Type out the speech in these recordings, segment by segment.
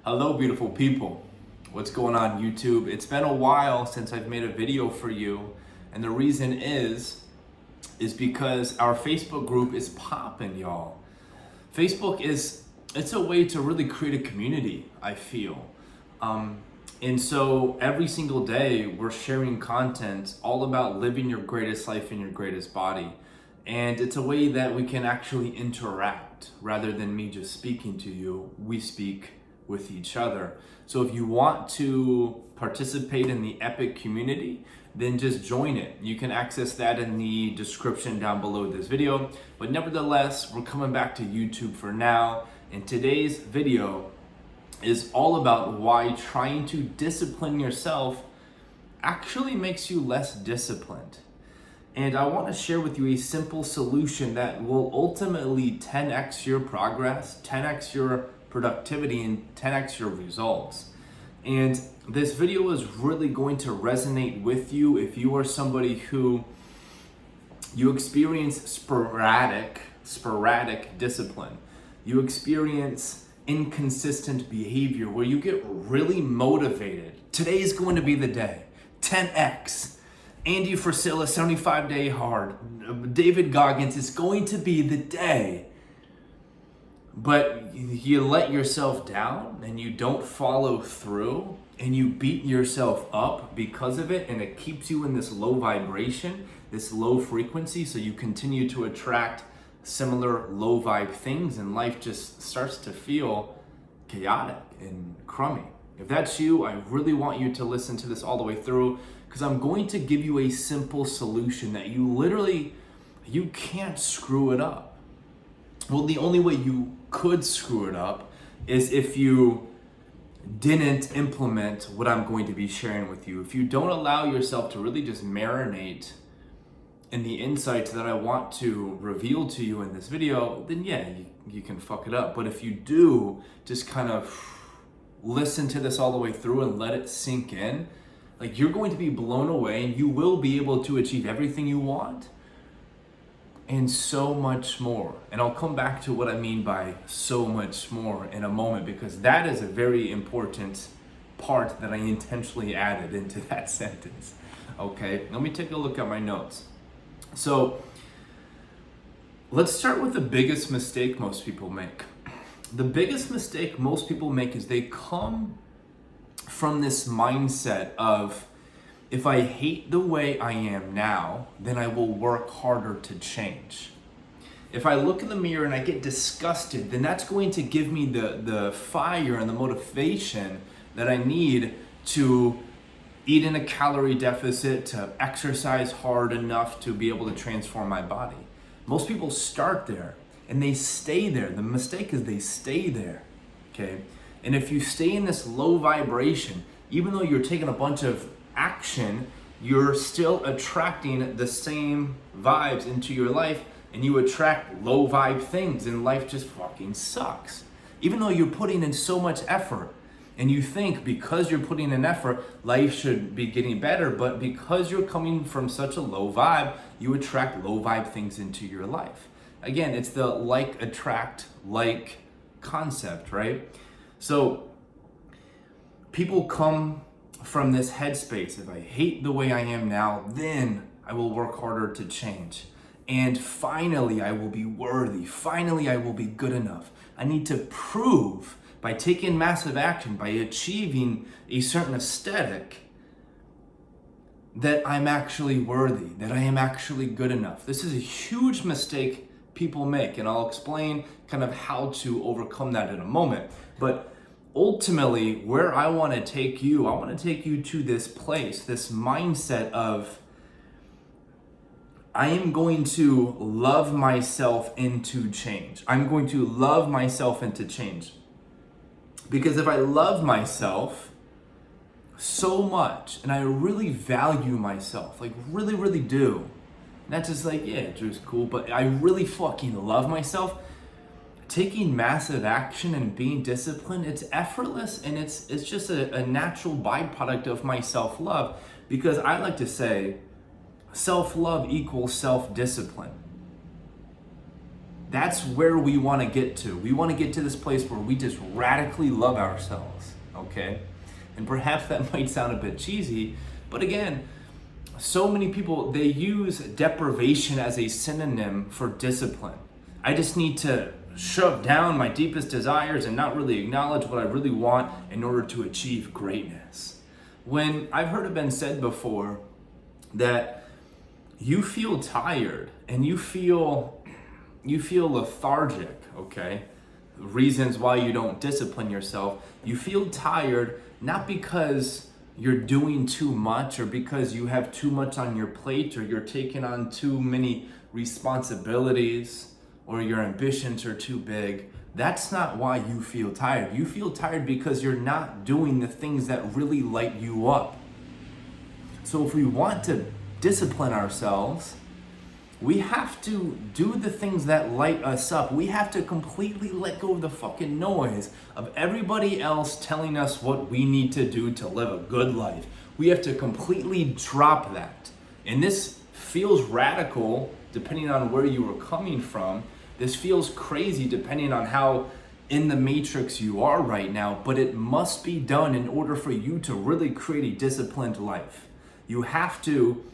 Hello, beautiful people. What's going on, YouTube? It's been a while since I've made a video for you, and the reason is because our Facebook group is popping, y'all. Facebook it's a way to really create a community, I feel. And so every single day we're sharing content all about living your greatest life in your greatest body. And it's a way that we can actually interact rather than me just speaking to you. We speak with each other. So if you want to participate in the epic community, then just join it. You can access that in the description down below this video. But nevertheless, we're coming back to YouTube for now. And today's video is all about why trying to discipline yourself actually makes you less disciplined. And I want to share with you a simple solution that will ultimately 10x your progress, 10x your productivity, and 10x your results. And this video is really going to resonate with you if you are somebody who you experience sporadic discipline. You experience inconsistent behavior where you get really motivated. Today is going to be the day. 10x. Andy Frisella, 75-day hard. David Goggins, is going to be the day. But you let yourself down and you don't follow through and you beat yourself up because of it, and it keeps you in this low vibration, this low frequency, so you continue to attract similar low vibe things, and life just starts to feel chaotic and crummy. If that's you, I really want you to listen to this all the way through, because I'm going to give you a simple solution that you can't screw it up. Well, the only way you could screw it up is if you didn't implement what I'm going to be sharing with you. If you don't allow yourself to really just marinate in the insights that I want to reveal to you in this video, then yeah, you can fuck it up. But if you do just kind of listen to this all the way through and let it sink in, like, you're going to be blown away and you will be able to achieve everything you want and so much more. And I'll come back to what I mean by so much more in a moment, because that is a very important part that I intentionally added into that sentence. Okay, let me take a look at my notes. So let's start with the biggest mistake most people make. The biggest mistake most people make is they come from this mindset of, if I hate the way I am now, then I will work harder to change. If I look in the mirror and I get disgusted, then that's going to give me the fire and the motivation that I need to eat in a calorie deficit, to exercise hard enough to be able to transform my body. Most people start there and they stay there. The mistake is they stay there, okay? And if you stay in this low vibration, even though you're taking a bunch of action, you're still attracting the same vibes into your life, and you attract low vibe things, and life just fucking sucks. Even though you're putting in so much effort, and you think because you're putting in effort, life should be getting better, but because you're coming from such a low vibe, you attract low vibe things into your life. Again, it's the like attract like concept, right? So people come from this headspace: if I hate the way I am now, then I will work harder to change. And finally, I will be worthy. Finally, I will be good enough. I need to prove, by taking massive action, by achieving a certain aesthetic, that I'm actually worthy, that I am actually good enough. This is a huge mistake people make, and I'll explain kind of how to overcome that in a moment. But ultimately, where I want to take you to this place, this mindset of, I am going to love myself into change. I'm going to love myself into change. Because if I love myself so much, and I really value myself, like really, really do, not just like, yeah, Drew's cool, but I really fucking love myself, taking massive action and being disciplined, it's effortless, and it's just a natural byproduct of my self-love. Because I like to say, self-love equals self-discipline. That's where we want to get to. We want to get to this place where we just radically love ourselves, okay? And perhaps that might sound a bit cheesy, but again, so many people, they use deprivation as a synonym for discipline. I just need to shove down my deepest desires and not really acknowledge what I really want in order to achieve greatness. When I've heard it been said before that you feel tired and you feel lethargic, okay? Reasons why you don't discipline yourself. You feel tired not because you're doing too much or because you have too much on your plate or you're taking on too many responsibilities or your ambitions are too big. That's not why you feel tired. You feel tired because you're not doing the things that really light you up. So if we want to discipline ourselves, we have to do the things that light us up. We have to completely let go of the fucking noise of everybody else telling us what we need to do to live a good life. We have to completely drop that. And this feels radical depending on where you are coming from. This feels crazy depending on how in the matrix you are right now, but it must be done in order for you to really create a disciplined life. You have to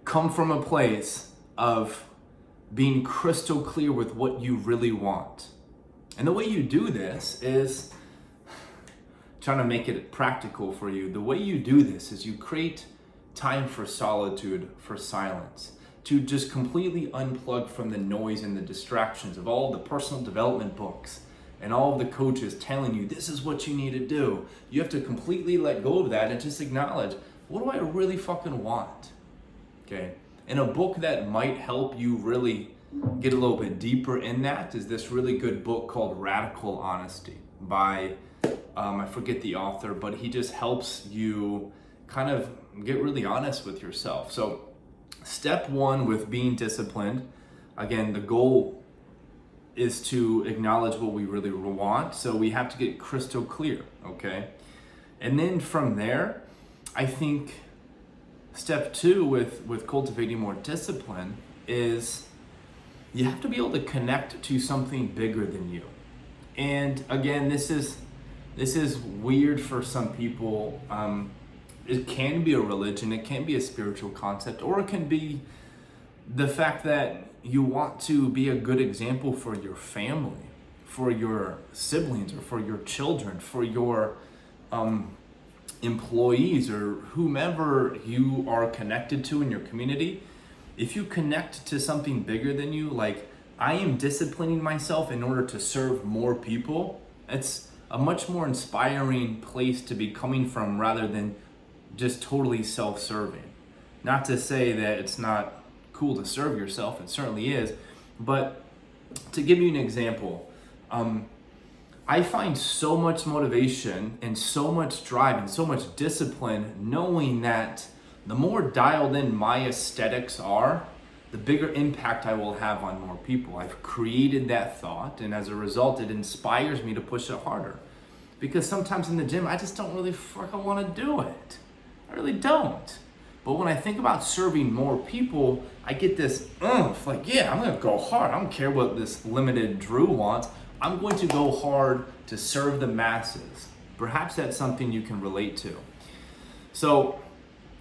come from a place of being crystal clear with what you really want. And the way you do this is trying to make it practical for you. The way you do this is you create time for solitude, for silence, to just completely unplug from the noise and the distractions of all the personal development books and all of the coaches telling you this is what you need to do. You have to completely let go of that and just acknowledge, what do I really fucking want? Okay, and a book that might help you really get a little bit deeper in that is this really good book called Radical Honesty by, I forget the author, but he just helps you kind of get really honest with yourself. So step one with being disciplined, again, the goal is to acknowledge what we really want. So we have to get crystal clear, okay? And then from there, I think step two with cultivating more discipline is you have to be able to connect to something bigger than you. And again, this is weird for some people. It can be a religion, it can be a spiritual concept, or it can be the fact that you want to be a good example for your family, for your siblings, or for your children, for your employees or whomever you are connected to in your community. If you connect to something bigger than you, like I am disciplining myself in order to serve more people, it's a much more inspiring place to be coming from rather than just totally self-serving. Not to say that it's not cool to serve yourself, it certainly is, but to give you an example, I find so much motivation and so much drive and so much discipline knowing that the more dialed in my aesthetics are, the bigger impact I will have on more people. I've created that thought, and as a result, it inspires me to push it harder. Because sometimes in the gym, I just don't really fucking want to do it. I really don't. But when I think about serving more people, I get this oomph, like, yeah, I'm gonna go hard. I don't care what this limited Drew wants. I'm going to go hard to serve the masses. Perhaps that's something you can relate to. So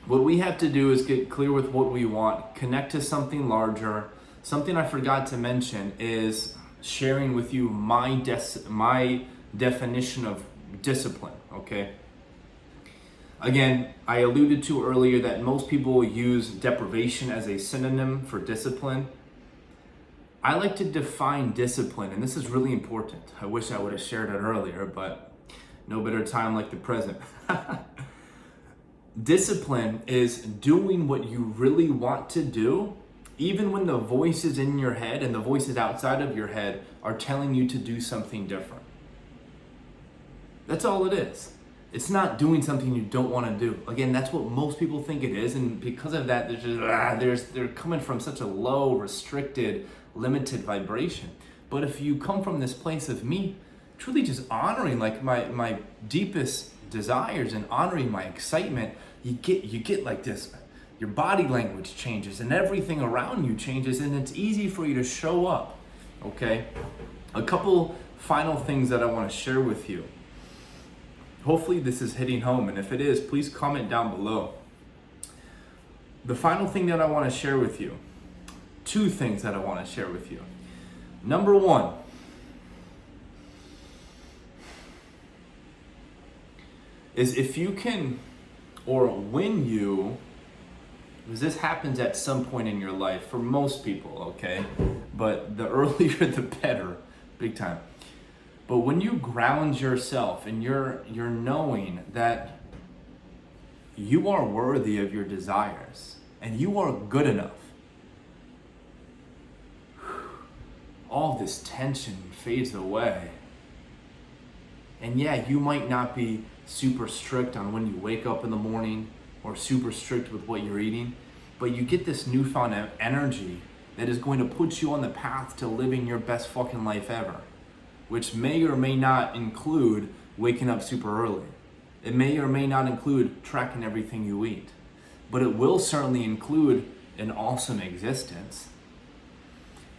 what we have to do is get clear with what we want, connect to something larger. Something I forgot to mention is sharing with you my definition of discipline, okay? Again, I alluded to earlier that most people use deprivation as a synonym for discipline. I like to define discipline, and this is really important. I wish I would have shared it earlier, but no better time like the present. Discipline is doing what you really want to do, even when the voices in your head and the voices outside of your head are telling you to do something different. That's all it is. It's not doing something you don't want to do. Again, that's what most people think it is, and because of that, they're coming from such a low, restricted, limited vibration. But if you come from this place of me truly just honoring like my deepest desires and honoring my excitement, you get like this, your body language changes and everything around you changes, and it's easy for you to show up okay? A couple final things that I want to share with you. Hopefully this is hitting home, and if it is, please comment down below. The final thing that I want to share with you, two things that I want to share with you. Number one, is if you can, or when you, because this happens at some point in your life for most people, okay? But the earlier the better, big time. But when you ground yourself and you're knowing that you are worthy of your desires and you are good enough, all this tension fades away. And yeah, you might not be super strict on when you wake up in the morning or super strict with what you're eating, but you get this newfound energy that is going to put you on the path to living your best fucking life ever, which may or may not include waking up super early. It may or may not include tracking everything you eat, but it will certainly include an awesome existence.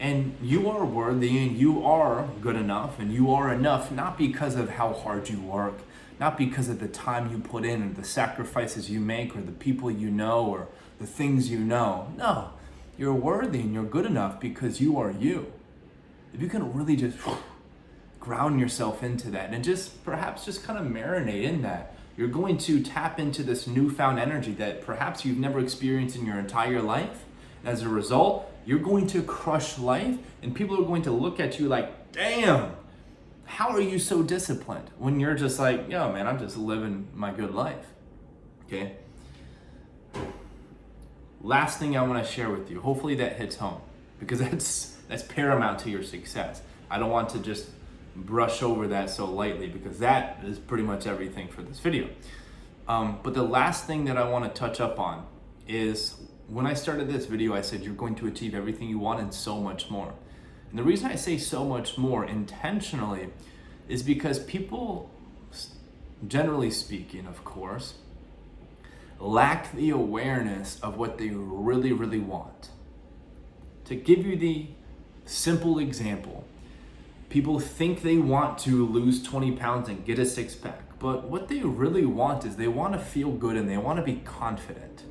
And you are worthy and you are good enough and you are enough, not because of how hard you work, not because of the time you put in or the sacrifices you make or the people you know or the things you know. No, you're worthy and you're good enough because you are you. If you can really just ground yourself into that and just perhaps just kind of marinate in that, you're going to tap into this newfound energy that perhaps you've never experienced in your entire life. As a result, you're going to crush life and people are going to look at you like, damn, how are you so disciplined? When you're just like, yo man, I'm just living my good life, okay? Last thing I want to share with you, hopefully that hits home, because that's paramount to your success. I don't want to just brush over that so lightly, because that is pretty much everything for this video. But the last thing that I want to touch up on is, when I started this video, I said you're going to achieve everything you want and so much more. And the reason I say so much more intentionally is because people, generally speaking, of course, lack the awareness of what they really, really want. To give you the simple example, people think they want to lose 20 pounds and get a six-pack, but what they really want is they want to feel good and they want to be confident.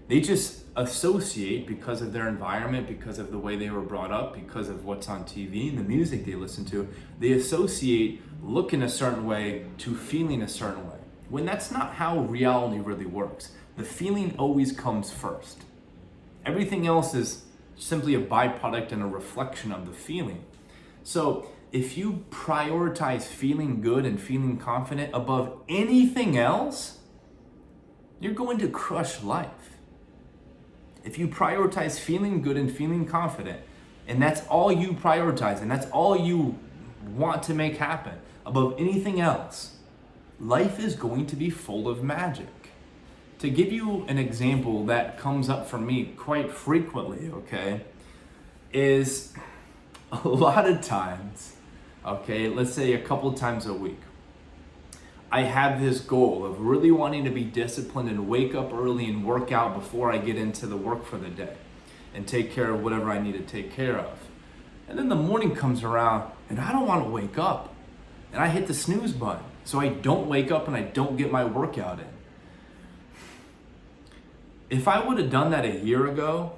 They just associate, because of their environment, because of the way they were brought up, because of what's on TV and the music they listen to, they associate looking a certain way to feeling a certain way, when that's not how reality really works. The feeling always comes first. Everything else is simply a byproduct and a reflection of the feeling. So if you prioritize feeling good and feeling confident above anything else, you're going to crush life. If you prioritize feeling good and feeling confident, and that's all you prioritize, and that's all you want to make happen above anything else, life is going to be full of magic. To give you an example that comes up for me quite frequently, okay, is a lot of times, okay, let's say a couple times a week, I have this goal of really wanting to be disciplined and wake up early and work out before I get into the work for the day and take care of whatever I need to take care of. And then the morning comes around and I don't want to wake up, and I hit the snooze button. So I don't wake up and I don't get my workout in. If I would have done that a year ago,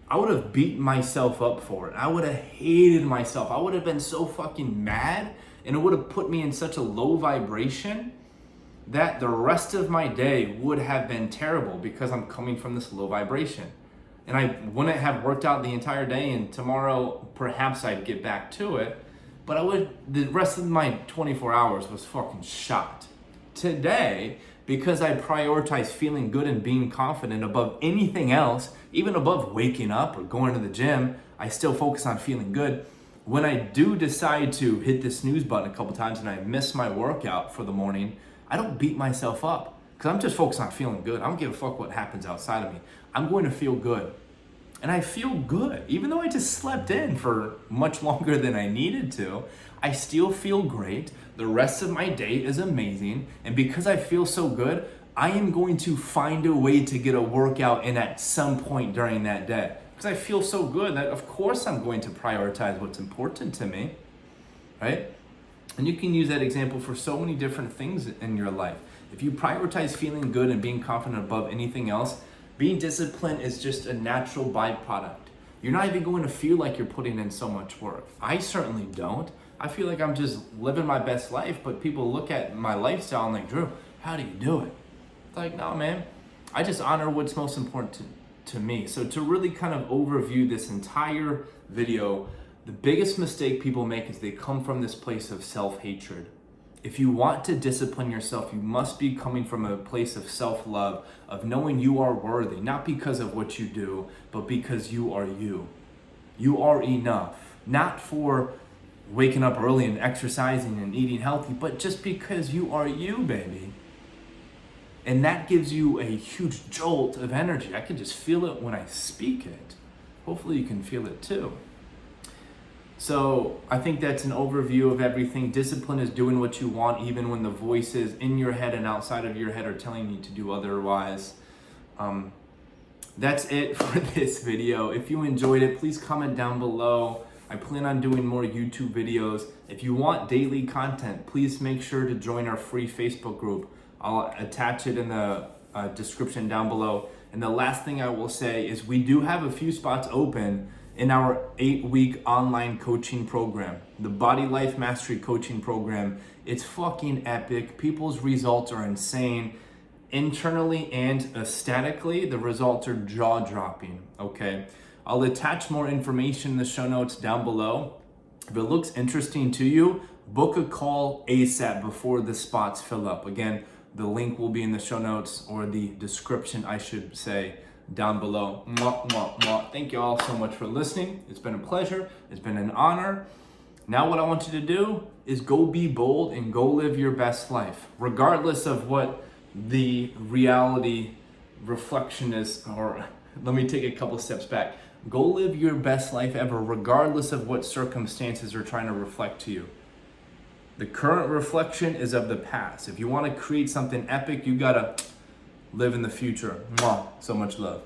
I would have beaten myself up for it. I would have hated myself. I would have been so fucking mad, and it would have put me in such a low vibration that the rest of my day would have been terrible, because I'm coming from this low vibration. And I wouldn't have worked out the entire day, and tomorrow perhaps I'd get back to it, but the rest of my 24 hours was fucking shot. Today, because I prioritize feeling good and being confident above anything else, even above waking up or going to the gym, I still focus on feeling good. When I do decide to hit the snooze button a couple times and I miss my workout for the morning, I don't beat myself up, because I'm just focused on feeling good. I don't give a fuck what happens outside of me. I'm going to feel good. And I feel good. Even though I just slept in for much longer than I needed to, I still feel great. The rest of my day is amazing. And because I feel so good, I am going to find a way to get a workout in at some point during that day. because I feel so good that of course I'm going to prioritize what's important to me, right? And you can use that example for so many different things in your life. If you prioritize feeling good and being confident above anything else, being disciplined is just a natural byproduct. You're not even going to feel like you're putting in so much work. I certainly don't. I feel like I'm just living my best life, but people look at my lifestyle and like, Drew, how do you do it? It's like, no, man, I just honor what's most important to me. So to really kind of overview this entire video, the biggest mistake people make is they come from this place of self-hatred. If you want to discipline yourself, you must be coming from a place of self-love, of knowing you are worthy, not because of what you do, but because you are you. You are enough, not for waking up early and exercising and eating healthy, but just because you are you, baby. And that gives you a huge jolt of energy. I can just feel it when I speak it. Hopefully you can feel it too. So I think that's an overview of everything. Discipline is doing what you want, even when the voices in your head and outside of your head are telling you to do otherwise. That's it for this video. If you enjoyed it, please comment down below. I plan on doing more YouTube videos. If you want daily content, please make sure to join our free Facebook group. I'll attach it in the description down below. And the last thing I will say is we do have a few spots open in our 8-week online coaching program, the Body Life Mastery Coaching Program. It's fucking epic. People's results are insane. Internally and aesthetically, the results are jaw-dropping, okay? I'll attach more information in the show notes down below. If it looks interesting to you, book a call ASAP before the spots fill up. Again, the link will be in the show notes, or the description, I should say, down below. Mwah, mwah, mwah. Thank you all so much for listening. It's been a pleasure. It's been an honor. Now what I want you to do is go be bold and go live your best life, regardless of what the reality reflection is, or let me take a couple steps back. Go live your best life ever, regardless of what circumstances are trying to reflect to you. The current reflection is of the past. If you want to create something epic, you gotta live in the future. Mwah. So much love.